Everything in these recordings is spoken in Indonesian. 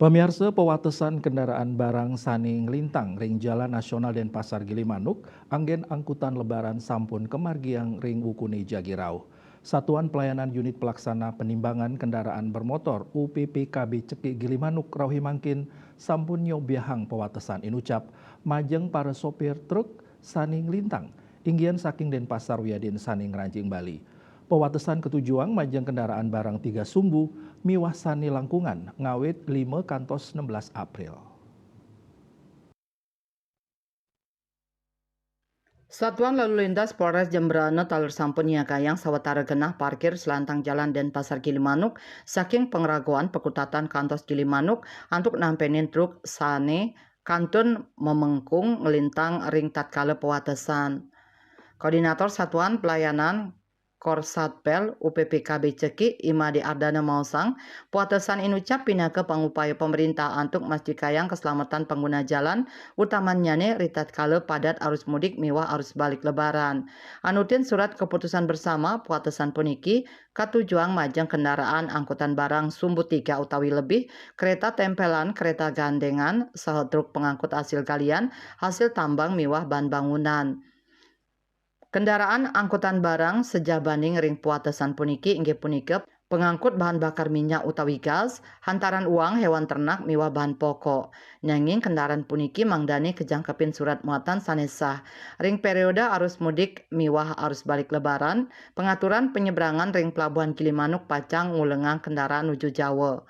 Pemirsa pewatesan kendaraan barang Saning Lintang, Ring Jalan Nasional Denpasar Gilimanuk, anggen angkutan lebaran sampun kemargiang Ring Wukune Jagirau. Satuan Pelayanan Unit Pelaksana Penimbangan Kendaraan Bermotor UPPKB Ceki Gilimanuk Rauhi Mangkin sampun nyobiahang pewatesan inucap majeng para sopir truk Saning Lintang, inggian saking Denpasar Wiadin Saning Ranjing Bali. Pewatesan ketujuan majeng kendaraan barang 3 sumbu miwah sani langkungan ngawit 5 kantos 16 April. Satuan Lalu Lintas Polres Jembrana talur sampun niagayang sawetara genah parkir selantang jalan Denpasar Gilimanuk saking pengragoan pekutatan kantos Gilimanuk antuk nampenin truk sane kantun memengkung ngelintang ring tatkala pewatesan. Koordinator Satuan Pelayanan Korsatpel UPPKB Ceki Imadi Ardana Mausang, puatesan inucap pinaka pangupaya pemerintah untuk masjikayang keselamatan pengguna jalan, utamanya ritat kala padat arus mudik miwah arus balik lebaran. Anutin surat keputusan bersama puatesan puniki katujuang majang kendaraan angkutan barang sumbu 3 utawi lebih, kereta tempelan, kereta gandengan, saha truk pengangkut hasil galian, hasil tambang miwah bahan bangunan. Kendaraan angkutan barang sejabanding ring puatesan puniki inggih punika pengangkut bahan bakar minyak utawi gas, hantaran uang hewan ternak miwah bahan pokok. Nanging kendaraan puniki mangdani kejangkepin surat muatan sanesah. Ring periode arus mudik miwah arus balik lebaran, pengaturan penyeberangan ring pelabuhan Gilimanuk Pacang ngulengang kendaraan menuju Jawa.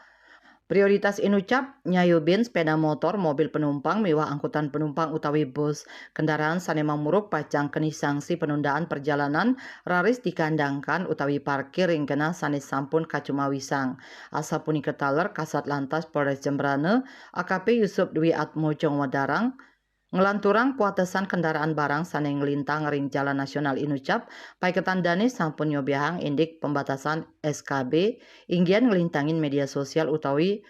Prioritas inucap nyayubin sepeda motor, mobil penumpang, miwah angkutan penumpang utawi bus. Kendaraan sanema muruk pacang keni sanksi penundaan perjalanan raris dikandangkan utawi parkir ring kena sanes sampun kacuma wisang. Asa punika taler Kasat Lantas Polres Jembrana AKP Yusuf Dwi Atmojong Wadarang ngelanturang puatesan kendaraan barang saneng ngelintang ring jalan nasional inucap paiketan dani sampun nyobiahang indik pembatasan SKB inggian ngelintangin media sosial utawi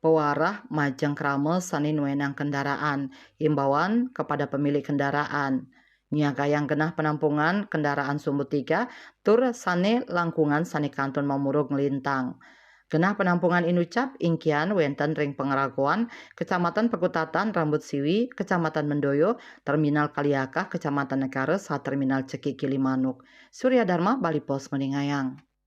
pewarah majeng krame sani nuenang kendaraan. Himbauan kepada pemilik kendaraan niaga yang genah penampungan kendaraan sumbu 3 tur sane langkungan sani kanton mamurug ngelintang. Genah penampungan inucap ingkian wenten ring pengeraguan Kecamatan Pekutatan Rambut Siwi, Kecamatan Mendoyo, Terminal Kaliakah, Kecamatan Negara, saat Terminal Ceki Gilimanuk. Surya Dharma, Bali Pos Meningayang.